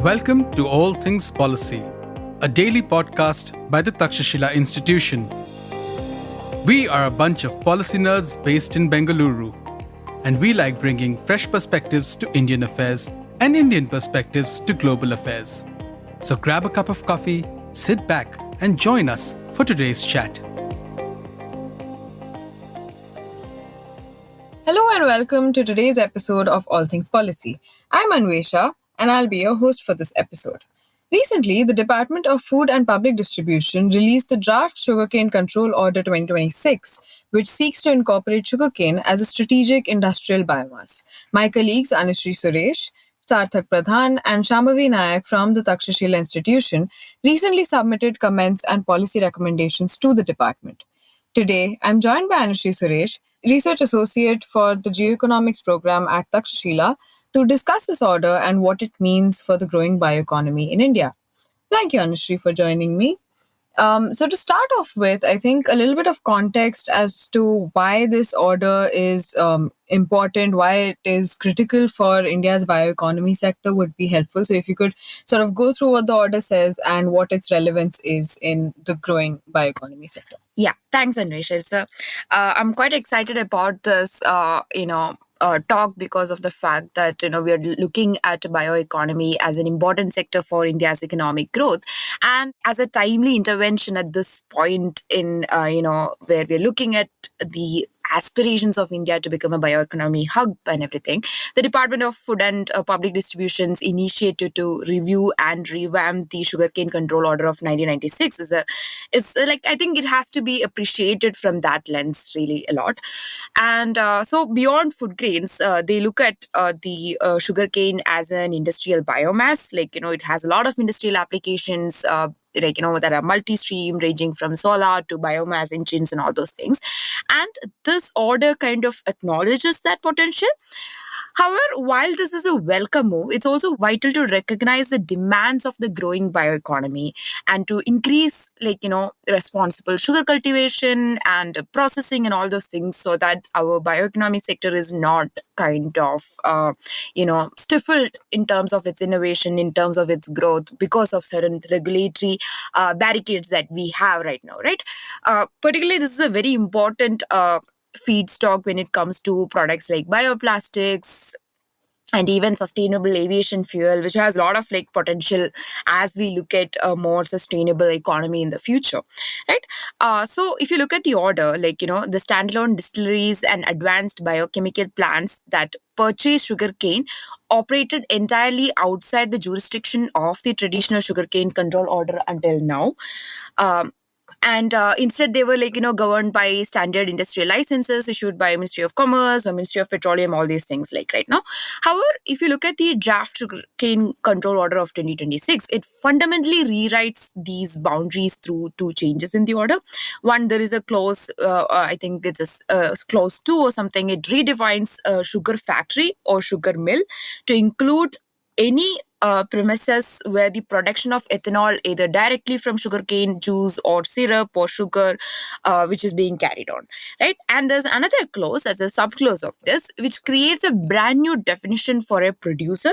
Welcome to All Things Policy, a daily podcast by the Takshashila Institution. We are a bunch of policy nerds based in Bengaluru, and we like bringing fresh perspectives to Indian affairs and Indian perspectives to global affairs. So grab a cup of coffee, sit back, and join us for today's chat. Hello and welcome to today's episode of All Things Policy. I'm Anvesha and I'll be your host for this episode. Recently, the Department of Food and Public Distribution released the Draft Sugarcane Control Order 2026, which seeks to incorporate sugarcane as a strategic industrial biomass. My colleagues Anushree Suresh, Sarthak Pradhan and Shambhavi Nayak from the Takshashila Institution recently submitted comments and policy recommendations to the department. Today, I'm joined by Anushree Suresh, Research Associate for the Geoeconomics Program at Takshashila, to discuss this order and what it means for the growing bioeconomy in India. Thank you, Anushree, for joining me. So to start off with, I think a little bit of context as to why this order is important, why it is critical for India's bioeconomy sector would be helpful. So if you could sort of go through what the order says and what its relevance is in the growing bioeconomy sector. Yeah, thanks, Anvesha. So, I'm quite excited about this, talk because of the fact that we are looking at bioeconomy as an important sector for India's economic growth, and as a timely intervention at this point in where we're looking at the aspirations of India to become a bioeconomy hub and everything. The Department of Food and Public Distribution's initiative to review and revamp the Sugarcane Control Order of 1996 is I think it has to be appreciated from that lens really a lot. And so beyond food grains, they look at the sugarcane as an industrial biomass. It has a lot of industrial applications. That are multi-stream, ranging from solar to biomass engines and all those things. And this order kind of acknowledges that potential. However, while this is a welcome move, it's also vital to recognize the demands of the growing bioeconomy and to increase, responsible sugar cultivation and processing and all those things, so that our bioeconomy sector is not kind of, stifled in terms of its innovation, in terms of its growth, because of certain regulatory barricades that we have right now, right? Particularly, this is a very important feedstock when it comes to products like bioplastics and even sustainable aviation fuel, which has a lot of potential as we look at a more sustainable economy in the future, right? So if you look at the order, the standalone distilleries and advanced biochemical plants that purchase sugarcane operated entirely outside the jurisdiction of the traditional sugarcane control order until now. And instead, they were governed by standard industrial licenses issued by Ministry of Commerce or Ministry of Petroleum, all these things right now. However, if you look at the Draft Sugarcane Control Order of 2026, it fundamentally rewrites these boundaries through two changes in the order. One, there is a clause, I think it's clause 2 or something. It redefines a sugar factory or sugar mill to include any premises where the production of ethanol, either directly from sugarcane juice or syrup or sugar, which is being carried on, right? And there's another clause as a subclause of this, which creates a brand new definition for a producer,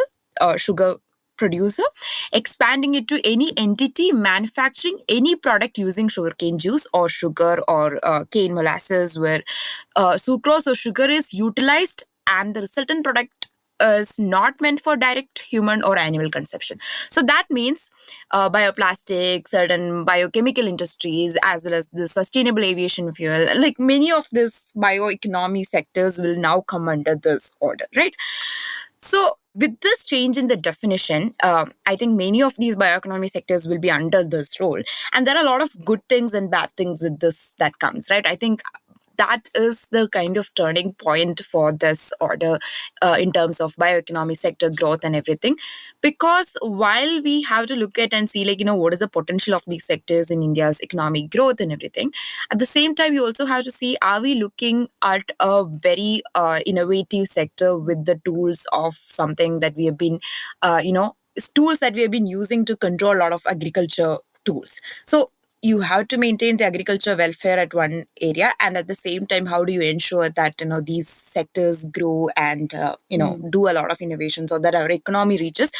sugar producer, expanding it to any entity manufacturing any product using sugarcane juice or sugar or cane molasses, where sucrose or sugar is utilized and the resultant product is not meant for direct human or animal consumption. So that means bioplastics, certain biochemical industries, as well as the sustainable aviation fuel, many of these bioeconomy sectors will now come under this order, right? So with this change in the definition, I think many of these bioeconomy sectors will be under this role. And there are a lot of good things and bad things with this that comes, right? I think that is the kind of turning point for this order in terms of bioeconomy sector growth and everything. Because while we have to look at and see, what is the potential of these sectors in India's economic growth and everything, at the same time, you also have to see, are we looking at a very innovative sector with the tools of something that we have been, tools that we have been using to control a lot of agriculture tools. So you have to maintain the agriculture welfare at one area, and at the same time, how do you ensure that these sectors grow and do a lot of innovation so that our economy reaches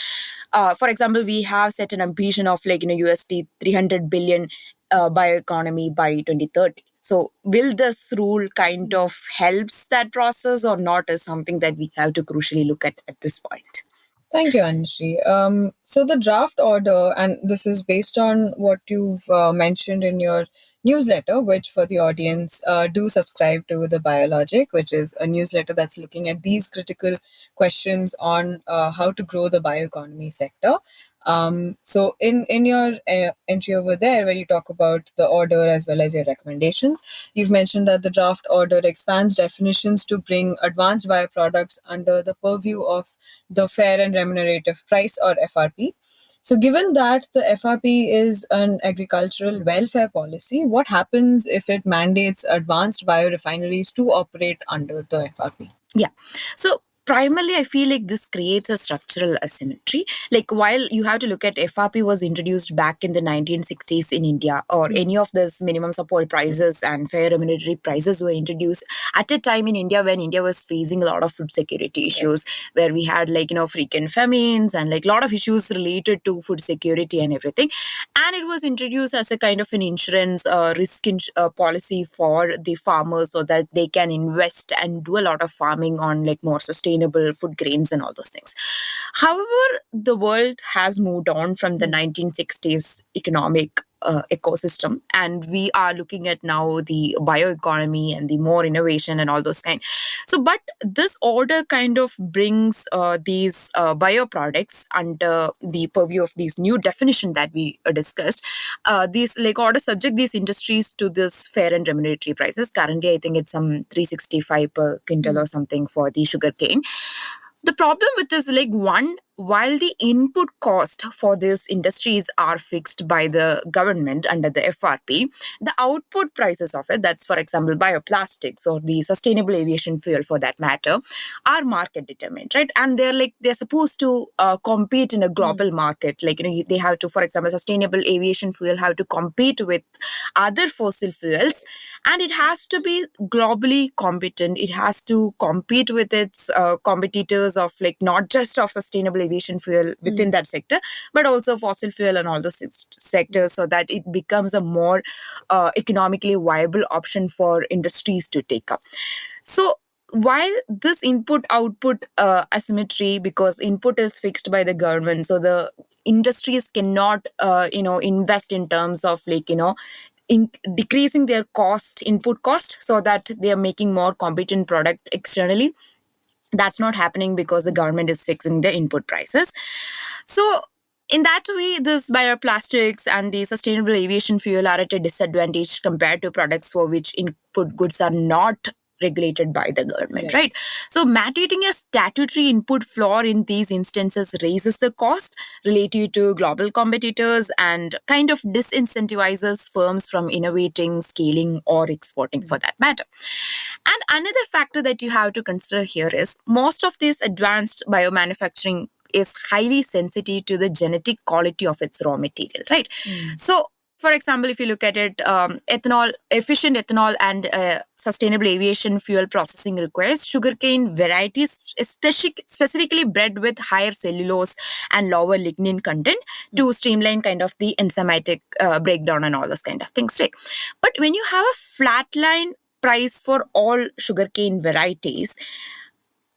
For example, we have set an ambition of USD 300 billion bioeconomy by 2030. So will this rule kind of helps that process or not is something that we have to crucially look at this point. Thank you, Anushree. So the draft order, and this is based on what you've mentioned in your newsletter, which for the audience, do subscribe to the Biologic, which is a newsletter that's looking at these critical questions on how to grow the bioeconomy sector. So in your entry over there, where you talk about the order as well as your recommendations, you've mentioned that the draft order expands definitions to bring advanced bioproducts under the purview of the fair and remunerative price, or FRP. So, given that the FRP is an agricultural welfare policy, what happens if it mandates advanced biorefineries to operate under the FRP? Yeah. So primarily, I feel like this creates a structural asymmetry. Like while you have to look at FRP was introduced back in the 1960s in India, or any of this minimum support prices and fair remunerative prices were introduced at a time in India when India was facing a lot of food security issues, where we had frequent famines and a lot of issues related to food security and everything. And it was introduced as a kind of an insurance policy for the farmers so that they can invest and do a lot of farming on more sustainable food grains and all those things. However, the world has moved on from the 1960s economic ecosystem, and we are looking at now the bioeconomy and the more innovation and all those kind. So but this order kind of brings these bioproducts under the purview of these new definition that we discussed. These order subject these industries to this fair and remunerative prices. Currently I think it's some 365 per quintal or something for the sugarcane. The problem with this, one, while the input cost for these industries are fixed by the government under the FRP, the output prices of it, that's for example bioplastics or the sustainable aviation fuel for that matter, are market determined, right? And they're supposed to compete in a global market. They have to, for example, sustainable aviation fuel have to compete with other fossil fuels, and it has to be globally competent. It has to compete with its competitors of not just of sustainable aviation fuel within that sector, but also fossil fuel and all those sectors, so that it becomes a more economically viable option for industries to take up. So while this input output asymmetry, because input is fixed by the government, so the industries cannot invest in terms of decreasing their input cost, so that they are making more competent product externally. That's not happening because the government is fixing the input prices. So in that way, this bioplastics and the sustainable aviation fuel are at a disadvantage compared to products for which input goods are not regulated by the government, right? So mandating a statutory input floor in these instances raises the cost relative to global competitors and kind of disincentivizes firms from innovating, scaling, or exporting for that matter. And another factor that you have to consider here is most of this advanced biomanufacturing is highly sensitive to the genetic quality of its raw material, right? So for example, if you look at it, efficient ethanol and sustainable aviation fuel processing requires sugarcane varieties, specifically bred with higher cellulose and lower lignin content to streamline kind of the enzymatic breakdown and all those kind of things, right? But when you have a flatline price for all sugarcane varieties,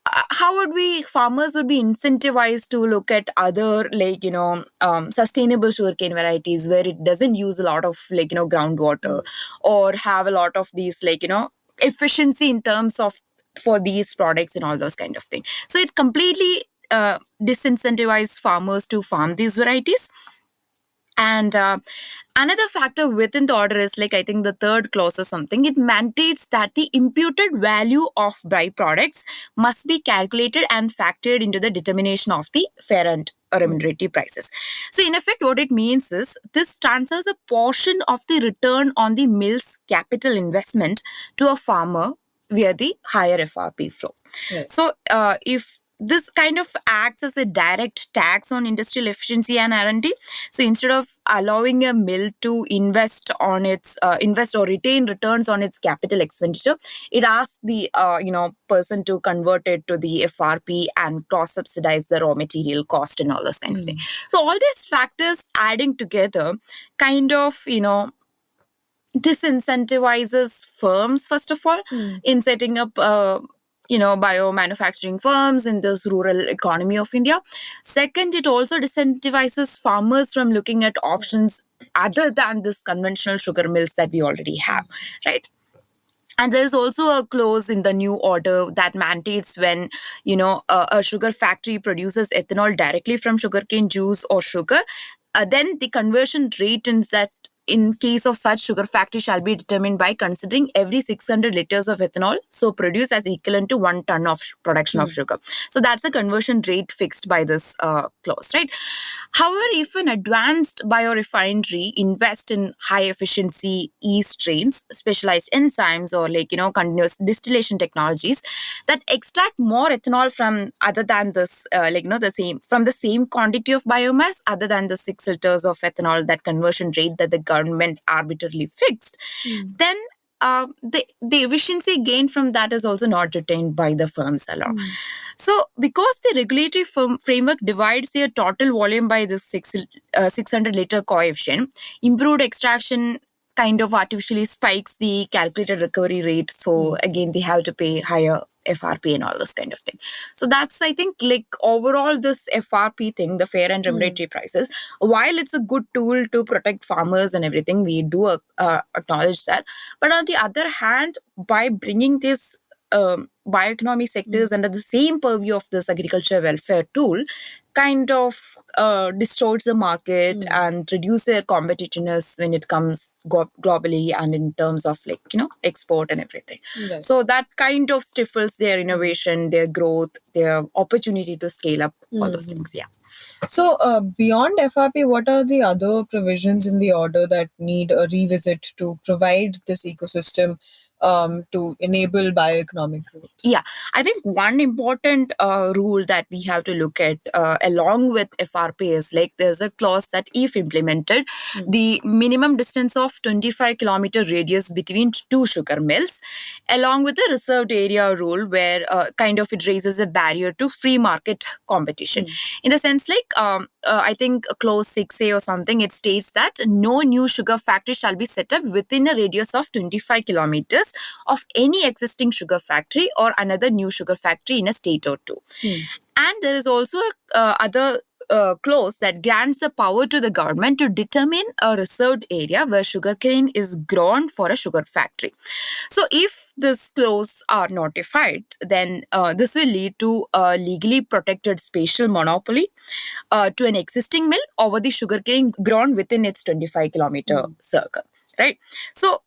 how would farmers would be incentivized to look at other sustainable sugarcane varieties where it doesn't use a lot of groundwater or have a lot of these efficiency in terms of for these products and all those kind of things. So it completely disincentivizes farmers to farm these varieties. And another factor within the order is I think the third clause or something, it mandates that the imputed value of byproducts must be calculated and factored into the determination of the fair and remunerative prices. So in effect, what it means is this transfers a portion of the return on the mill's capital investment to a farmer via the higher FRP flow. So if this kind of acts as a direct tax on industrial efficiency and R&D. So instead of allowing a mill to invest or retain returns on its capital expenditure, it asks the person to convert it to the FRP and cross subsidize the raw material cost and all those kind of thing. So all these factors adding together kind of disincentivizes firms, first of all, in setting up biomanufacturing firms in this rural economy of India. Second, it also disincentivizes farmers from looking at options other than this conventional sugar mills that we already have, right? And there's also a clause in the new order that mandates when, a sugar factory produces ethanol directly from sugarcane juice or sugar, then the conversion rate in case of such sugar factory shall be determined by considering every 600 liters of ethanol so produced as equivalent to 1 ton of production of sugar. So that's a conversion rate fixed by this clause, right? However, if an advanced biorefinery invest in high efficiency yeast strains, specialized enzymes, or continuous distillation technologies that extract more ethanol from other than this the same quantity of biomass other than the 6 liters of ethanol, that conversion rate that the government arbitrarily fixed, then the efficiency gain from that is also not retained by the firms alone. So because the regulatory framework divides their total volume by the 600 liter coefficient, improved extraction kind of artificially spikes the calculated recovery rate. So again, they have to pay higher FRP and all those kind of thing. So that's, I think, overall this FRP thing, the fair and remunerative prices, while it's a good tool to protect farmers and everything, we do acknowledge that. But on the other hand, by bringing this bioeconomy sectors under the same purview of this agriculture welfare tool, kind of distorts the market and reduce their competitiveness when it comes globally and in terms of export and everything. Right. So that kind of stifles their innovation, their growth, their opportunity to scale up, all those things. Yeah. So beyond FRP, what are the other provisions in the order that need a revisit to provide this ecosystem to enable bioeconomic growth? Yeah, I think one important rule that we have to look at along with FRP is there's a clause that if implemented, the minimum distance of 25 kilometer radius between two sugar mills, along with the reserved area rule where kind of it raises a barrier to free market competition. In the sense I think clause 6A or something, it states that no new sugar factory shall be set up within a radius of 25 kilometers of any existing sugar factory or another new sugar factory in a state or two. And there is also other clause that grants the power to the government to determine a reserved area where sugarcane is grown for a sugar factory. So if this clause are notified, then this will lead to a legally protected spatial monopoly to an existing mill over the sugarcane grown within its 25 kilometer circle. Right. So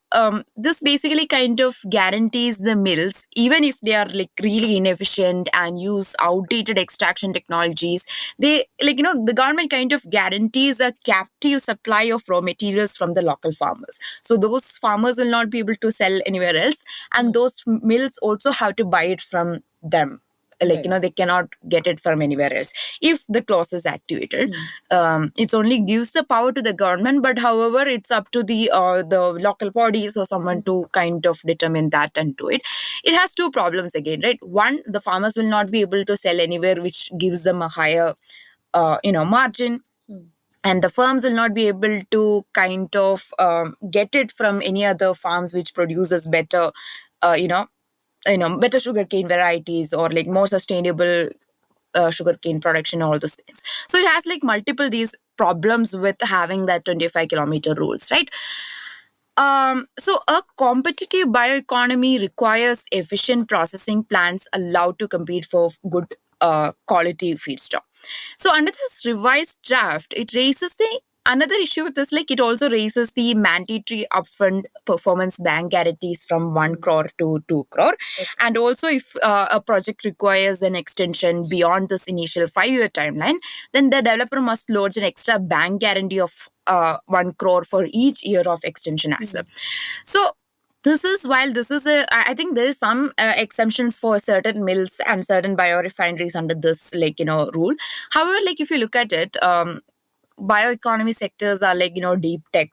this basically kind of guarantees the mills, even if they are really inefficient and use outdated extraction technologies, they the government kind of guarantees a captive supply of raw materials from the local farmers. So those farmers will not be able to sell anywhere else, and those mills also have to buy it from them. They cannot get it from anywhere else if the clause is activated. It only gives the power to the government, but however, it's up to the local bodies or someone to kind of determine that and do it. It has two problems again, right? One, the farmers will not be able to sell anywhere, which gives them a higher margin. And the firms will not be able to kind of get it from any other farms which produces better, better sugarcane varieties or more sustainable sugarcane production, all those things. So it has multiple these problems with having that 25 kilometer rules, right? So a competitive bioeconomy requires efficient processing plants allowed to compete for good quality feedstock. So under this revised draft, it raises another issue with this, it also raises the mandatory upfront performance bank guarantees from 1 crore to 2 crore. Okay. And also if a project requires an extension beyond this initial 5-year timeline, then the developer must lodge an extra bank guarantee of 1 crore for each year of extension as well. So This is a, I think there is some exemptions for certain mills and certain biorefineries under this, rule. However, like if you look at it, bioeconomy sectors are like, deep tech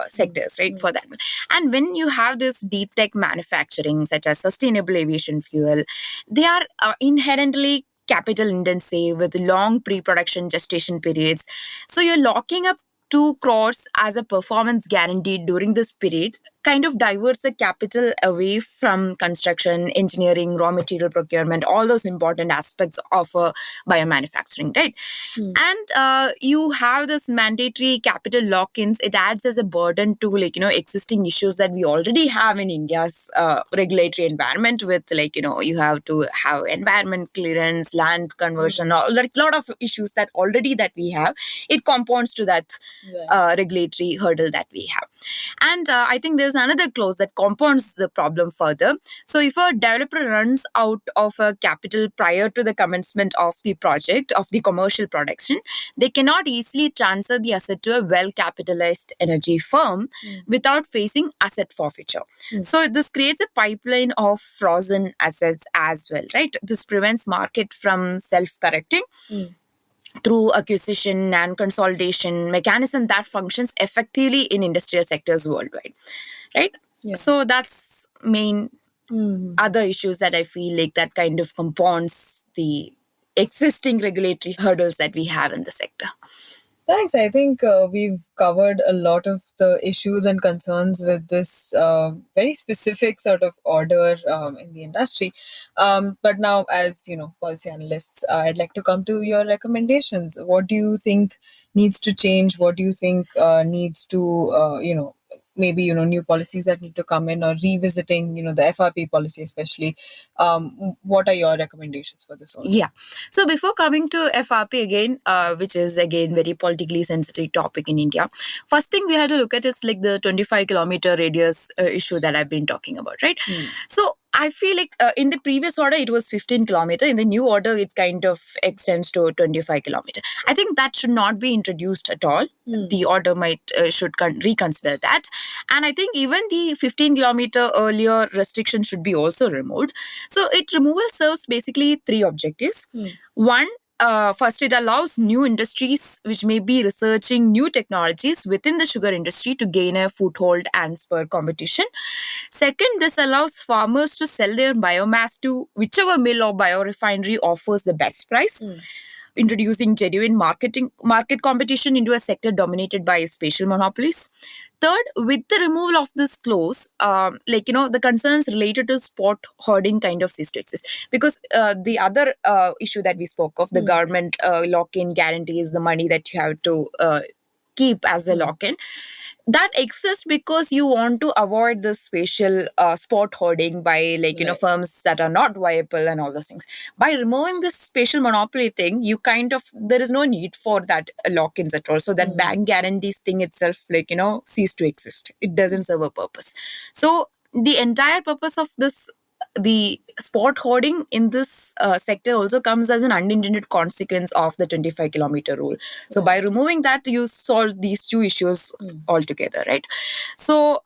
sectors, right? For that. And when you have this deep tech manufacturing, such as sustainable aviation fuel, they are inherently capital intensive with long pre-production gestation periods. So you're locking up 2 crores as a performance guarantee during this period kind of diverts the capital away from construction, engineering, raw material procurement, all those important aspects of biomanufacturing, right? And you have this mandatory capital lock-ins. It adds as a burden to existing issues that we already have in India's regulatory environment with you have to have environment clearance, land conversion, all like lot of issues that already that we have. It compounds to that regulatory hurdle that we have. And I think there's another clause that compounds the problem further. So if a developer runs out of a capital prior to the commencement of the project, of the commercial production, they cannot easily transfer the asset to a well-capitalized energy firm without facing asset forfeiture. So this creates a pipeline of frozen assets as well, right? This prevents market from self-correcting through acquisition and consolidation mechanism that functions effectively in industrial sectors worldwide, right? So that's main other issues that I feel like that kind of compounds the existing regulatory hurdles that we have in the sector. Thanks. I think we've covered a lot of the issues and concerns with this very specific sort of order in the industry. But now, as policy analysts, I'd like to come to your recommendations. What do you think needs to change? What do you think needs to, maybe new policies that need to come in, or revisiting, the FRP policy especially? What are your recommendations for this? Yeah. So before coming to FRP again, which is again very politically sensitive topic in India, first thing we have to look at is like the 25-kilometer radius issue that I've been talking about, right? So I feel like in the previous order, it was 15 kilometer. In the new order, it kind of extends to 25 kilometer. I think that should not be introduced at all. The order should reconsider that. And I think even the 15 kilometer earlier restriction should be also removed. So removal serves basically 3 objectives. One, first, it allows new industries which may be researching new technologies within the sugar industry to gain a foothold and spur competition. Second, this allows farmers to sell their biomass to whichever mill or biorefinery offers the best price, introducing genuine market competition into a sector dominated by spatial monopolies. Third, with the removal of this clause, the concerns related to spot hoarding kind of cease to exist. Because the other issue that we spoke of, the government lock-in guarantees the money that you have to keep as a lock-in, that exists because you want to avoid the spatial spot hoarding by firms that are not viable and all those things. By removing this spatial monopoly thing, you there is no need for that lock-ins at all. So that bank guarantees thing itself cease to exist. It doesn't serve a purpose. So the entire purpose of this, the spot hoarding in this sector also comes as an unintended consequence of the 25-kilometer rule. So by removing that, you solve these 2 issues altogether, right? So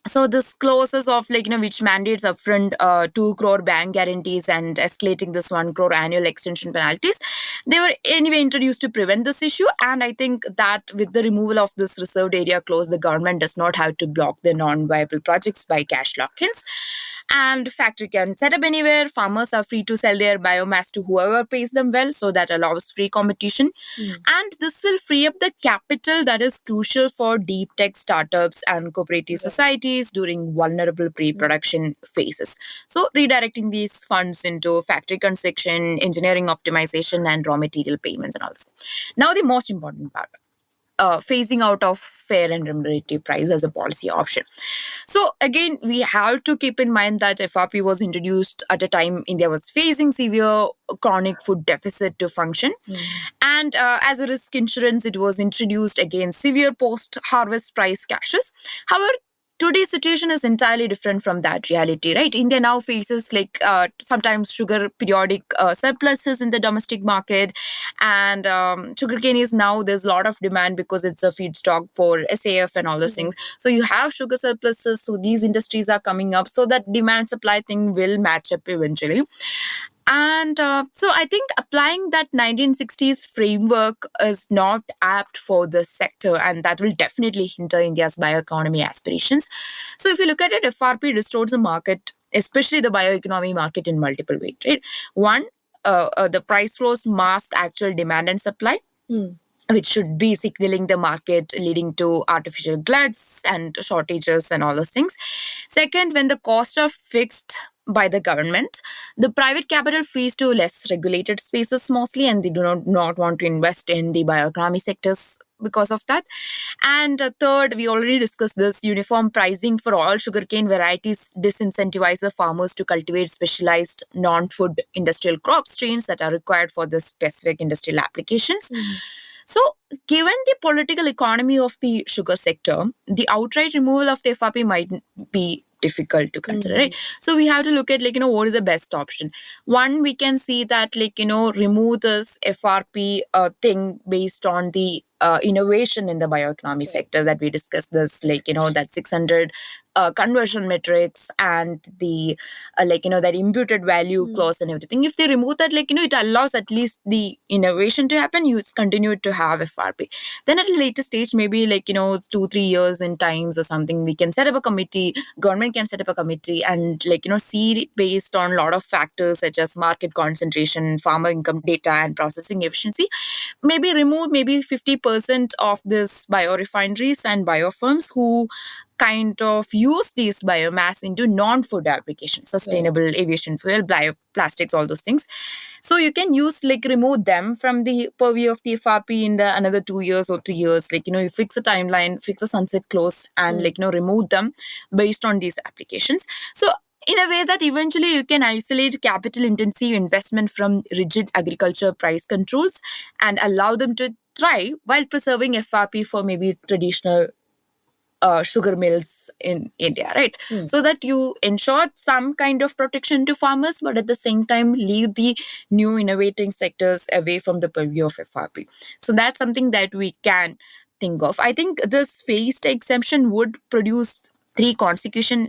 so this clauses of which mandates upfront 2 crore bank guarantees and escalating this 1 crore annual extension penalties, they were anyway introduced to prevent this issue. And I think that with the removal of this reserved area clause, the government does not have to block the non-viable projects by cash lock-ins. And factory can set up anywhere. Farmers are free to sell their biomass to whoever pays them well. So that allows free competition. And this will free up the capital that is crucial for deep tech startups and cooperative societies during vulnerable pre-production phases. So redirecting these funds into factory construction, engineering optimization, and raw material payments and all this. Now the most important part. Phasing out of fair and remunerative price as a policy option. So again, we have to keep in mind that FRP was introduced at a time India was facing severe chronic food deficit to function. And as a risk insurance, it was introduced against severe post-harvest price crashes. However, today's situation is entirely different from that reality, right? India now faces sometimes sugar periodic surpluses in the domestic market, and sugarcane is now, there's a lot of demand because it's a feedstock for SAF and all those things. So you have sugar surpluses, so these industries are coming up, so that demand supply thing will match up eventually. And so I think applying that 1960s framework is not apt for this sector, and that will definitely hinder India's bioeconomy aspirations. So if you look at it, FRP distorts the market, especially the bioeconomy market, in multiple ways, right? One, the price floors mask actual demand and supply, which should be signaling the market, leading to artificial gluts and shortages and all those things. Second, when the costs are fixed by the government, the private capital flees to less regulated spaces mostly, and they do not want to invest in the bioeconomy sectors because of that. And third, we already discussed this, uniform pricing for all sugarcane varieties disincentivize the farmers to cultivate specialized non-food industrial crop strains that are required for the specific industrial applications. So, given the political economy of the sugar sector, the outright removal of the FRP might be difficult to consider, right? So we have to look at what is the best option. One, we can see that remove this FRP thing based on the innovation in the bioeconomy sector that we discussed, this that 600 conversion metrics and the that imputed value clause and everything. If they remove that, it allows at least the innovation to happen. You continue to have FRP. Then at a later stage, maybe 2-3 years in times or something, we can set up a committee. Government can set up a committee and see based on a lot of factors such as market concentration, farmer income data, and processing efficiency. Maybe remove 50% of this biorefineries and biofirms who kind of use these biomass into non-food applications, sustainable aviation fuel, bioplastics, all those things. So you can use remove them from the purview of the FRP in the another 2 years or 3 years. You fix a timeline, fix a sunset clause, and remove them based on these applications. So in a way that eventually you can isolate capital intensive investment from rigid agriculture price controls and allow them to thrive while preserving FRP for maybe traditional sugar mills in India, right? So that you ensure some kind of protection to farmers, but at the same time leave the new innovating sectors away from the purview of FRP. So that's something that we can think of. I think this phased exemption would produce three consequential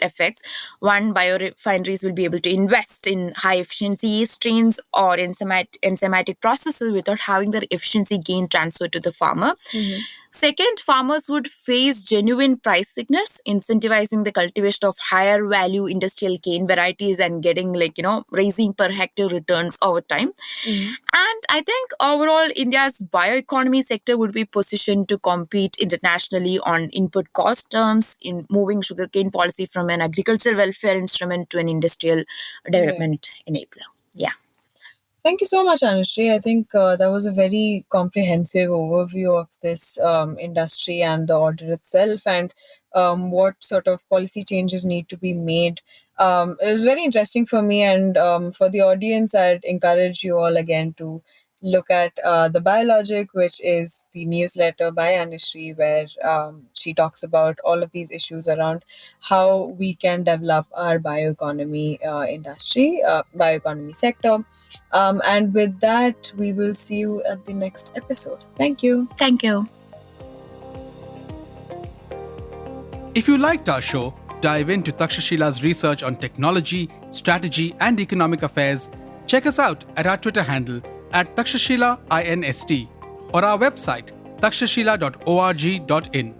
effects. One, biorefineries will be able to invest in high efficiency strains or enzymatic processes without having their efficiency gain transferred to the farmer. Second, farmers would face genuine price signals, incentivizing the cultivation of higher value industrial cane varieties and getting raising per hectare returns over time. And I think overall India's bioeconomy sector would be positioned to compete internationally on input cost terms in moving sugarcane policy from an agricultural welfare instrument to an industrial development enabler. Yeah. Thank you so much, Anushree. I think that was a very comprehensive overview of this industry and the order itself, and what sort of policy changes need to be made. It was very interesting for me, and for the audience, I'd encourage you all again to look at The Biologic, which is the newsletter by Anushree, where she talks about all of these issues around how we can develop our bioeconomy bioeconomy sector. And with that, we will see you at the next episode. Thank you. Thank you. If you liked our show, dive into Takshashila's research on technology, strategy, and economic affairs. Check us out at our Twitter handle @Takshashila INST or our website takshashila.org.in.